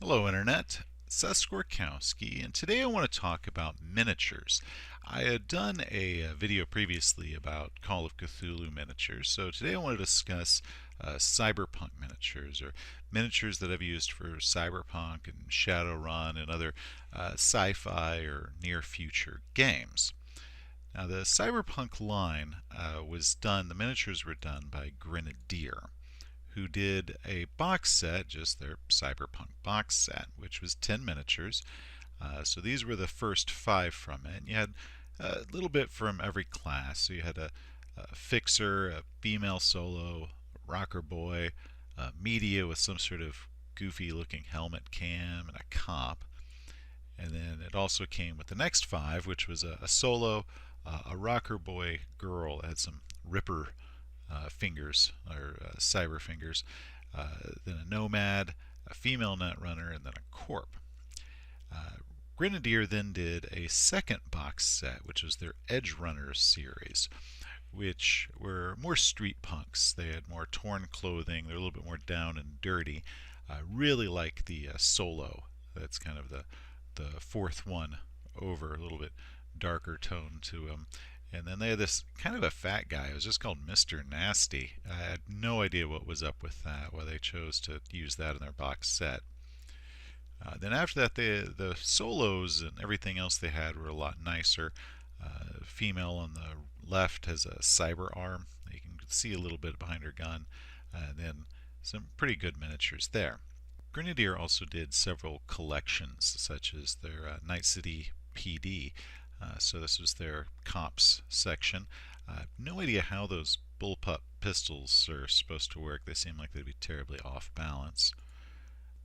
Hello Internet, Seth Skorkowski, and today I want to talk about miniatures. I had done a video previously about Call of Cthulhu miniatures, so today I want to discuss cyberpunk miniatures, or miniatures that I've used for Cyberpunk and Shadowrun and other sci-fi or near-future games. Now the cyberpunk line the miniatures were done by Grenadier, who did a box set, just their Cyberpunk box set, which was 10 miniatures. So these were the first five from it. And you had a little bit from every class. So you had a fixer, a female solo, a rocker boy, a media with some sort of goofy looking helmet cam, and a cop. And then it also came with the next five, which was a solo, a rocker boy girl that had some ripper fingers, or cyber fingers, then a nomad, a female netrunner, and then a corp. Uh, Grenadier then did a second box set, which was their Edge Runners series, which were more street punks. They had more torn clothing, they're a little bit more down and dirty. I really like the solo. That's kind of the fourth one over, a little bit darker tone to them. And then they had this kind of a fat guy. It was just called Mr. Nasty. I had no idea what was up with that, why they chose to use that in their box set. Then after that, the solos and everything else they had were a lot nicer. Female on the left has a cyber arm. You can see a little bit behind her gun. And then some pretty good miniatures there. Grenadier also did several collections, such as their Night City PD. So this was their cops section. I have no idea how those bullpup pistols are supposed to work. They seem like they'd be terribly off balance.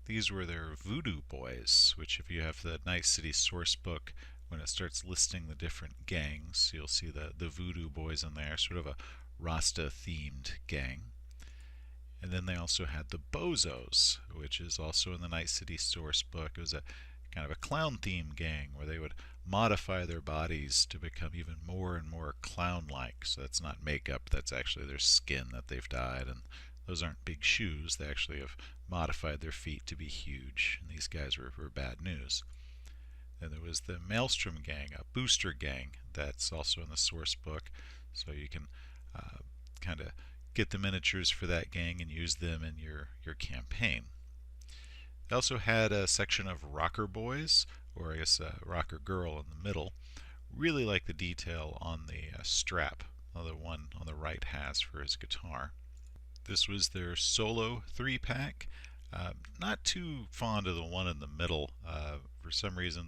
These were their Voodoo Boys, which if you have the Night City source book, when it starts listing the different gangs, you'll see the Voodoo Boys in there, sort of a Rasta-themed gang. And then they also had the Bozos, which is also in the Night City source book. It was a kind of a clown themed gang where they would modify their bodies to become even more and more clown like. So that's not makeup, that's actually their skin that they've dyed. And those aren't big shoes, they actually have modified their feet to be huge. And these guys were bad news. Then there was the Maelstrom gang, a booster gang that's also in the source book. So you can kind of get the miniatures for that gang and use them in your campaign. They also had a section of rocker boys, or I guess a rocker girl in the middle. Really like the detail on the strap, the one on the right has for his guitar. This was their solo 3-pack. Not too fond of the one in the middle. For some reason,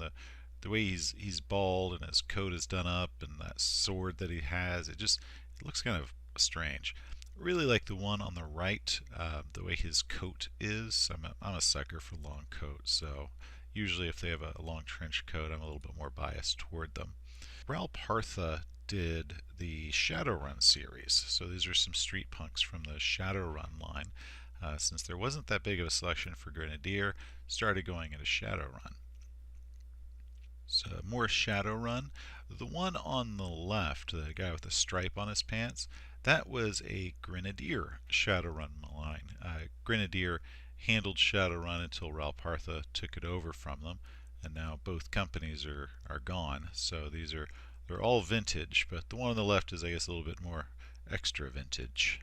the way he's bald and his coat is done up, and that sword that he has, it looks kind of strange. Really like the one on the right, the way his coat is. I'm a sucker for long coats, so usually if they have a long trench coat, I'm a little bit more biased toward them. Partha did the Shadowrun series, so these are some street punks from the Shadowrun line. Since there wasn't that big of a selection for Grenadier, started going into Shadowrun. So more Shadowrun. The one on the left, the guy with the stripe on his pants, that was a Grenadier Shadowrun line. Grenadier handled Shadowrun until Partha took it over from them, and now both companies are gone. So they're all vintage, but the one on the left is, I guess, a little bit more extra vintage.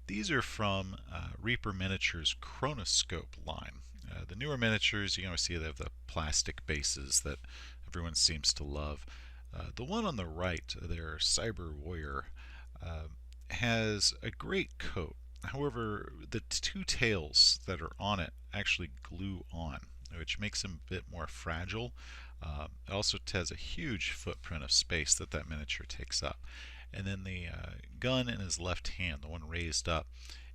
These are from Reaper Miniatures Chronoscope line. The newer miniatures, you can always see they have the plastic bases that everyone seems to love. The one on the right, their Cyber Warrior, has a great coat. However, the two tails that are on it actually glue on, which makes them a bit more fragile. It also has a huge footprint of space that miniature takes up. And then the gun in his left hand, the one raised up,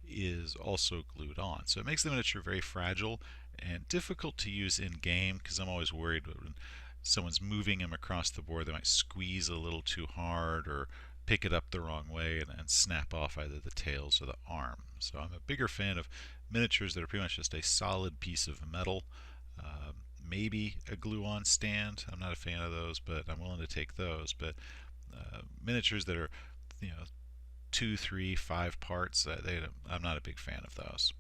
is also glued on. So it makes the miniature very fragile and difficult to use in game, because I'm always worried when someone's moving him across the board, they might squeeze a little too hard or pick it up the wrong way and snap off either the tails or the arm. So I'm a bigger fan of miniatures that are pretty much just a solid piece of metal. Maybe a glue-on stand. I'm not a fan of those, but I'm willing to take those. But miniatures that are, 2, 3, 5 parts, I'm not a big fan of those.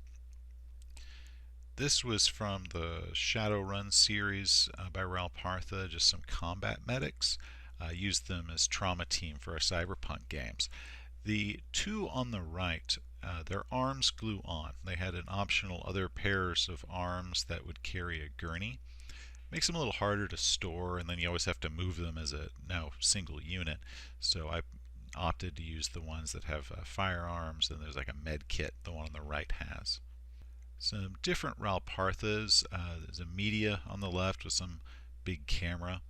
This was from the Shadowrun series by Partha, just some combat medics. Used them as trauma team for our Cyberpunk games. The two on the right, their arms glue on. They had an optional other pairs of arms that would carry a gurney. Makes them a little harder to store, and then you always have to move them as a now single unit. So I opted to use the ones that have firearms, and there's like a med kit the one on the right has. Some different Ralparthas. There's a media on the left with some big camera.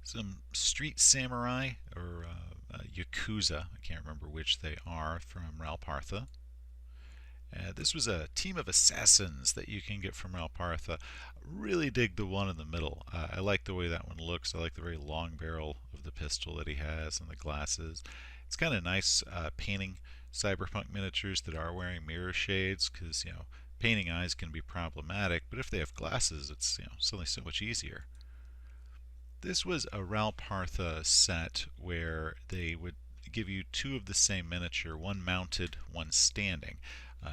Some street samurai or yakuza. I can't remember which they are from Ralpartha. This was a team of assassins that you can get from Ralpartha. Really dig the one in the middle. I like the way that one looks. I like the very long barrel of the pistol that he has and the glasses. It's kind of nice painting cyberpunk miniatures that are wearing mirror shades because painting eyes can be problematic, but if they have glasses, it's suddenly so much easier. This was a Ralpartha set where they would give you two of the same miniature, one mounted, one standing.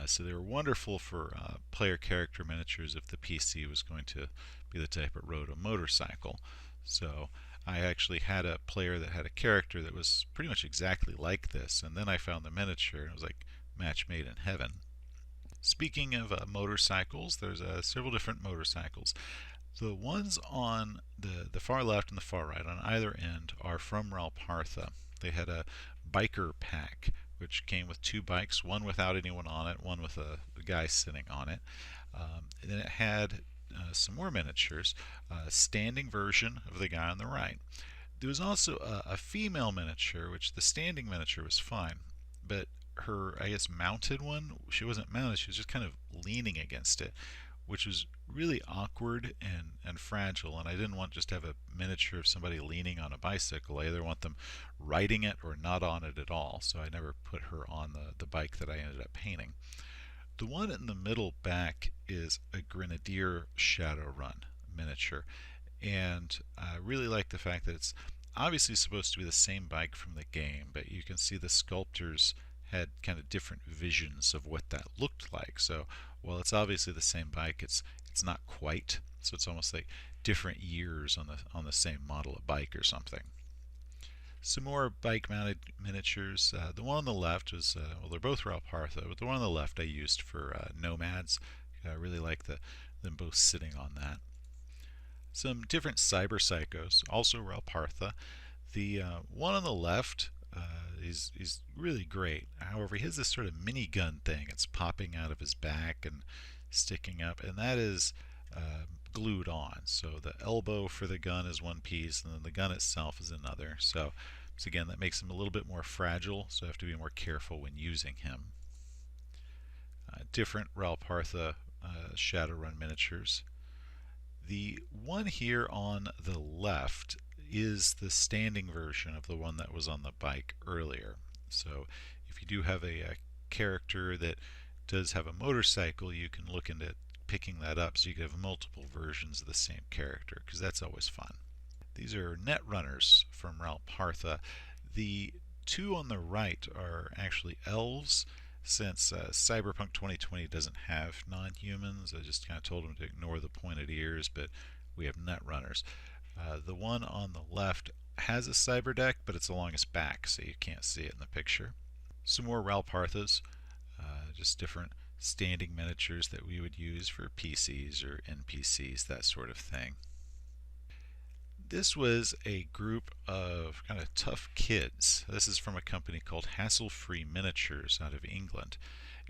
So they were wonderful for player character miniatures if the PC was going to be the type that rode a motorcycle. So I actually had a player that had a character that was pretty much exactly like this, and then I found the miniature and it was like match made in heaven. Speaking of motorcycles, there's several different motorcycles. The ones on the far left and the far right on either end are from Ralpartha. They had a biker pack which came with two bikes, one without anyone on it, one with a guy sitting on it. And then it had some more miniatures, a standing version of the guy on the right. There was also a female miniature, which the standing miniature was fine, but her, I guess, mounted one, she wasn't mounted, she was just kind of leaning against it, which was really awkward and fragile, and I didn't want just to have a miniature of somebody leaning on a bicycle. I either want them riding it or not on it at all, so I never put her on the bike that I ended up painting. The one in the middle back is a Grenadier Shadowrun miniature, and I really like the fact that it's obviously supposed to be the same bike from the game, but you can see the sculptors had kind of different visions of what that looked like. So while it's obviously the same bike, it's not quite. So it's almost like different years on the same model of bike or something. Some more bike-mounted miniatures. The one on the left was, well, they're both Ralpartha, but the one on the left I used for nomads. I really like them both sitting on that. Some different cyber psychos, also Ralpartha. The one on the left is really great. However, he has this sort of minigun thing. It's popping out of his back and sticking up, and that is glued on. So the elbow for the gun is one piece, and then the gun itself is another. So again, that makes him a little bit more fragile, so I have to be more careful when using him. Different Ralpartha Shadowrun miniatures. The one here on the left is the standing version of the one that was on the bike earlier. So if you do have a character that does have a motorcycle, you can look into picking that up so you can have multiple versions of the same character, because that's always fun. These are Netrunners from Ralpartha. The two on the right are actually Elves. Since Cyberpunk 2020 doesn't have non-humans, I just kind of told them to ignore the pointed ears, but we have Netrunners. The one on the left has a cyber deck, but it's along its back, so you can't see it in the picture. Some more Ralparthas, just different standing miniatures that we would use for PCs or NPCs, that sort of thing. This was a group of kind of tough kids. This is from a company called Hassle Free Miniatures out of England.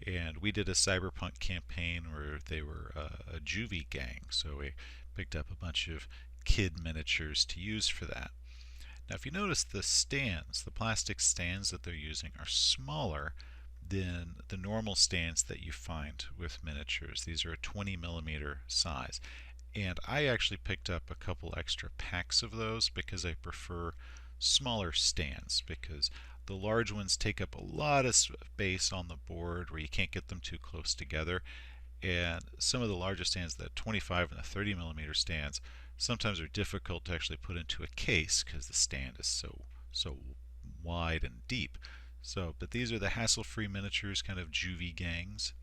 And we did a cyberpunk campaign where they were a juvie gang. So we picked up a bunch of kid miniatures to use for that. Now if you notice, the stands, the plastic stands that they're using, are smaller than the normal stands that you find with miniatures. These are a 20mm size. And I actually picked up a couple extra packs of those because I prefer smaller stands, because the large ones take up a lot of space on the board where you can't get them too close together. And some of the larger stands, the 25 and the 30mm stands, sometimes are difficult to actually put into a case because the stand is so wide and deep. So, but these are the hassle-free miniatures, kind of juvie gangs.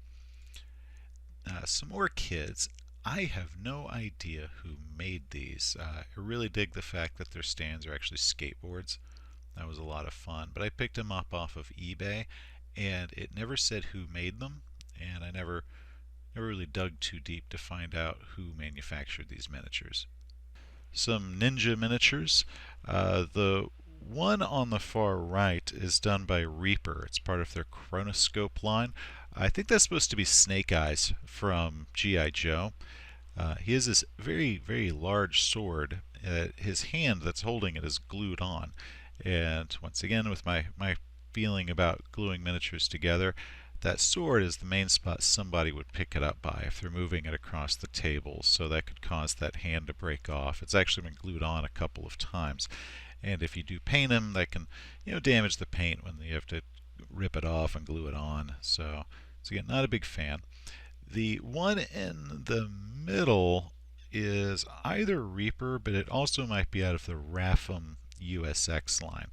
Some more kids. I have no idea who made these. I really dig the fact that their stands are actually skateboards. That was a lot of fun. But I picked them up off of eBay, and it never said who made them, and I never really dug too deep to find out who manufactured these miniatures. Some ninja miniatures. The one on the far right is done by Reaper. It's part of their Chronoscope line. I think that's supposed to be Snake Eyes from G.I. Joe. He has this very, very large sword. His hand that's holding it is glued on. And once again, with my feeling about gluing miniatures together, that sword is the main spot somebody would pick it up by if they're moving it across the table, so that could cause that hand to break off. It's actually been glued on a couple of times. And if you do paint them, that can, damage the paint when you have to rip it off and glue it on. So again, not a big fan. The one in the middle is either Reaper, but it also might be out of the Rapham USX line.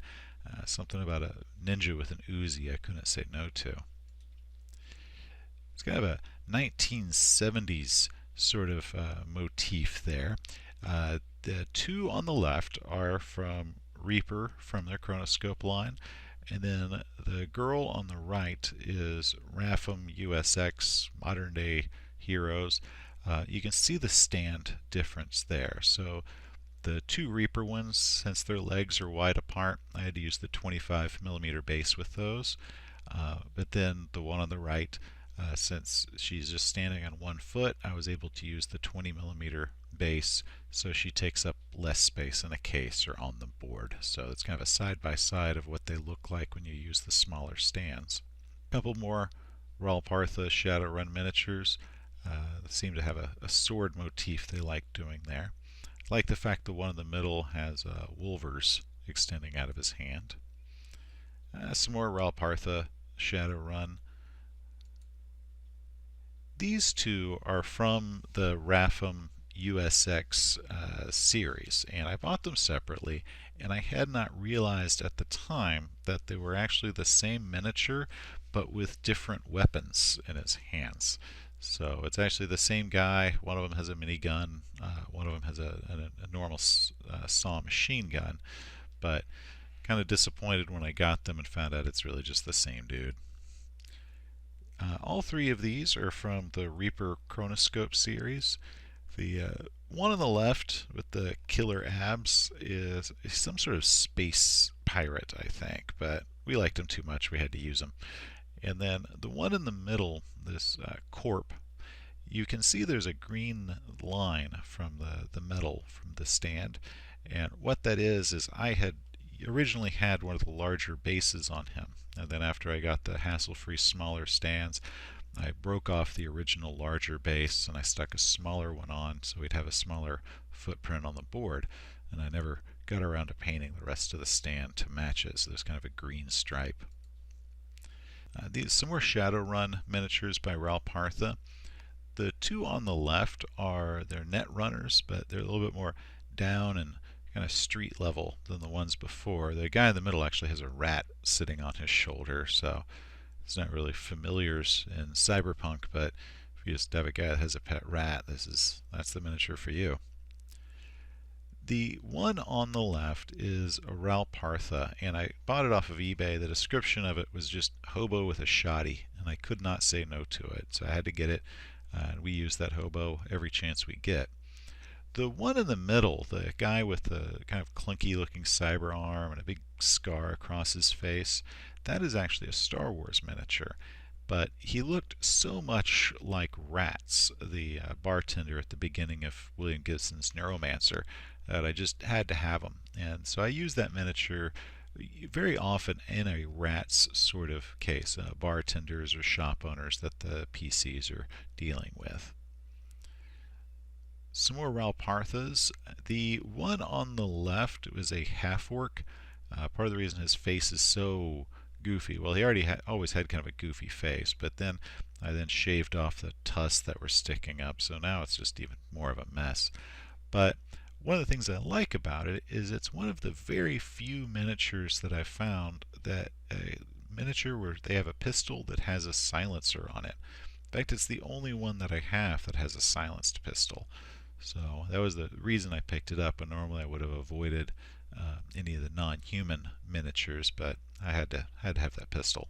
Something about a ninja with an Uzi I couldn't say no to. It's kind of a 1970s sort of motif there. The two on the left are from Reaper from their Chronoscope line, and then the girl on the right is Rapham USX Modern Day Heroes. You can see the stand difference there. So the two Reaper ones, since their legs are wide apart, I had to use the 25 millimeter base with those. But then the one on the right, since she's just standing on one foot, I was able to use the 20 millimeter base, so she takes up less space in a case or on the board. So it's kind of a side by side of what they look like when you use the smaller stands. A couple more Raw Partha Shadowrun miniatures. Seem to have a sword motif they like doing there. I like the fact the one in the middle has Wolvers extending out of his hand. Some more Raw Partha Shadowrun. These two are from the Rapham USX series, and I bought them separately, and I had not realized at the time that they were actually the same miniature but with different weapons in his hands. So it's actually the same guy. One of them has a minigun, one of them has a normal saw machine gun, but kind of disappointed when I got them and found out it's really just the same dude. All three of these are from the Reaper Chronoscope series. The one on the left with the killer abs is some sort of space pirate, I think, but we liked him too much, we had to use him. And then the one in the middle, this Corp, you can see there's a green line from the metal from the stand. And what that is I had originally had one of the larger bases on him. And then after I got the hassle-free smaller stands, I broke off the original larger base and I stuck a smaller one on so we'd have a smaller footprint on the board. And I never got around to painting the rest of the stand to match it, so there's kind of a green stripe. These some more Shadowrun miniatures by Raw Partha. The two on the left are their net runners, but they're a little bit more down and kind of street level than the ones before. The guy in the middle actually has a rat sitting on his shoulder, so it's not really familiars in Cyberpunk, but if you just have a guy that has a pet rat, that's the miniature for you. The one on the left is a Raw Partha, and I bought it off of eBay. The description of it was just hobo with a shoddy, and I could not say no to it, so I had to get it, and we use that hobo every chance we get. The one in the middle, the guy with the kind of clunky looking cyber arm and a big scar across his face, that is actually a Star Wars miniature. But he looked so much like Rats, the bartender at the beginning of William Gibson's Neuromancer, that I just had to have him. And so I use that miniature very often in a Rats sort of case, bartenders or shop owners that the PCs are dealing with. Some more Ralparthas. The one on the left was a half-orc. Part of the reason his face is so goofy, well, he already always had kind of a goofy face, but then I then shaved off the tusks that were sticking up, so now it's just even more of a mess. But one of the things I like about it is it's one of the very few miniatures that I found that miniature where they have a pistol that has a silencer on it. In fact, it's the only one that I have that has a silenced pistol. So that was the reason I picked it up, and normally I would have avoided any of the non-human miniatures, but I had to have that pistol.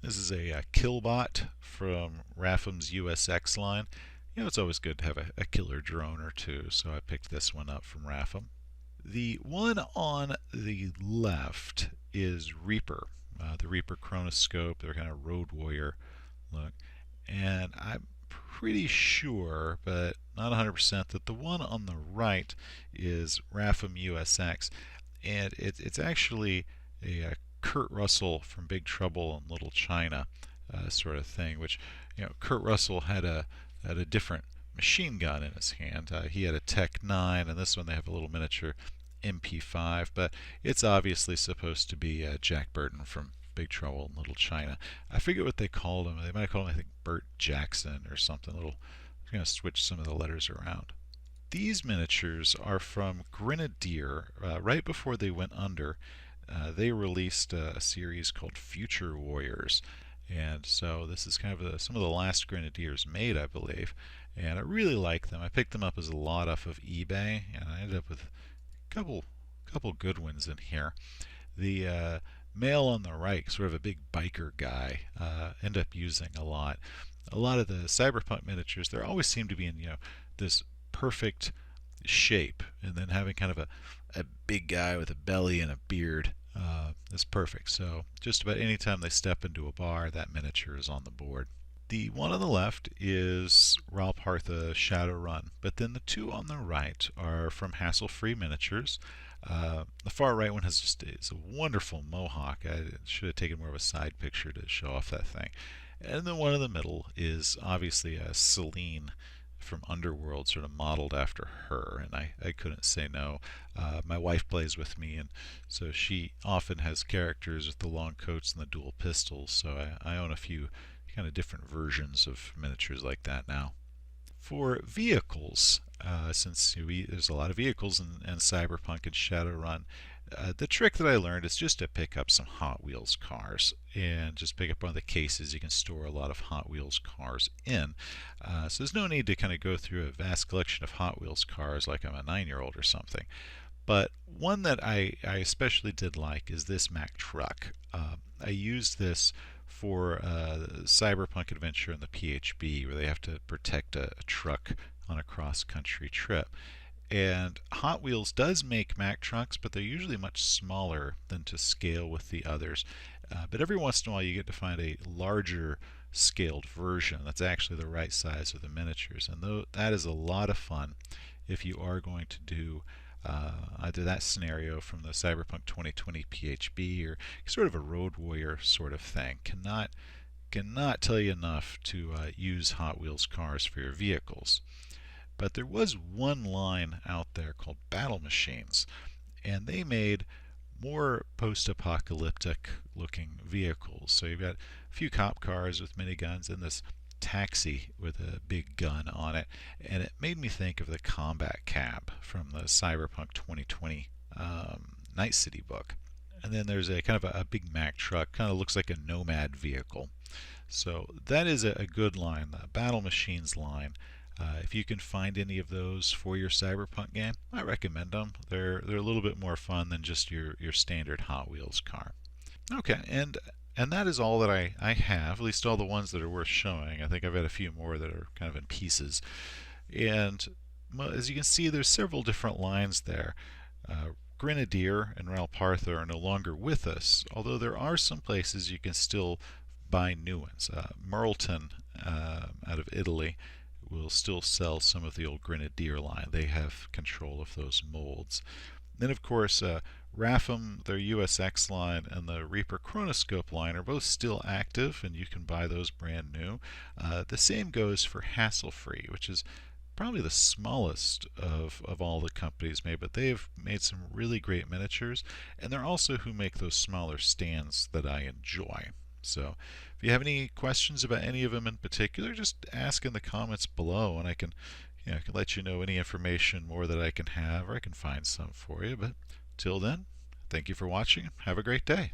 This is a Killbot from Rafham's USX line. You know, it's always good to have a killer drone or two, so I picked this one up from Rafham. The one on the left is Reaper, the Reaper chronoscope. They're kind of road warrior look, and I'm pretty sure, but not 100%, that the one on the right is Rafham USX, and it's actually a Kurt Russell from Big Trouble in Little China sort of thing. Which, you know, Kurt Russell had a different machine gun in his hand. He had a Tech 9, and this one they have a little miniature MP5, but it's obviously supposed to be Jack Burton from Big Trouble in Little China. I forget what they called him. They might have called him, I think, Burt Jackson or something. I'm going to switch some of the letters around. These miniatures are from Grenadier. Right before they went under, they released a series called Future Warriors. And so this is kind of some of the last Grenadiers made, I believe. And I really like them. I picked them up as a lot off of eBay, and I ended up with a couple good ones in here. The male on the right, sort of a big biker guy, end up using a lot. A lot of the Cyberpunk miniatures, they always seem to be in, you know, this perfect shape, and then having kind of a big guy with a belly and a beard is perfect. So just about any time they step into a bar, that miniature is on the board. The one on the left is Partha Shadowrun, but then the two on the right are from Hassle-Free Miniatures. The far right one is a wonderful mohawk. I should have taken more of a side picture to show off that thing. And the one in the middle is obviously Celine from Underworld, sort of modeled after her, and I couldn't say no. My wife plays with me, and so she often has characters with the long coats and the dual pistols, so I own a few kind of different versions of miniatures like that now. For vehicles, since there's a lot of vehicles in Cyberpunk and Shadowrun, the trick that I learned is just to pick up some Hot Wheels cars, and just pick up one of the cases you can store a lot of Hot Wheels cars in. So there's no need to kind of go through a vast collection of Hot Wheels cars like I'm a 9-year-old or something. But one that I especially did like is this Mack Truck. I used this for Cyberpunk Adventure in the PHB, where they have to protect a truck on a cross-country trip. And Hot Wheels does make Mack trucks, but they're usually much smaller than to scale with the others. But every once in a while you get to find a larger scaled version that's actually the right size of the miniatures. And that is a lot of fun if you are going to do either that scenario from the Cyberpunk 2020 PHB or sort of a road warrior sort of thing. Cannot tell you enough to use Hot Wheels cars for your vehicles. But there was one line out there called Battle Machines, and they made more post-apocalyptic looking vehicles. So you've got a few cop cars with miniguns and this taxi with a big gun on it, and it made me think of the combat cab from the Cyberpunk 2020 Night City book. And then there's a kind of a big Mack truck, kind of looks like a nomad vehicle. So that is a good line, the Battle Machines line. If you can find any of those for your Cyberpunk game, I recommend them. They're a little bit more fun than just your standard Hot Wheels car. Okay, and that is all that I have, at least all the ones that are worth showing. I think I've had a few more that are kind of in pieces. And as you can see, there's several different lines there. Grenadier and Partha are no longer with us, although there are some places you can still buy new ones. Merleton out of Italy will still sell some of the old Grenadier line. They have control of those molds. Then, of course, Rafham, their USX line, and the Reaper Chronoscope line are both still active, and you can buy those brand new. The same goes for Hassle-Free, which is probably the smallest of all the companies made, but they've made some really great miniatures, and they're also who make those smaller stands that I enjoy. So if you have any questions about any of them in particular, just ask in the comments below, and I can let you know any information more that I can have, or I can find some for you. But till then, thank you for watching. Have a great day.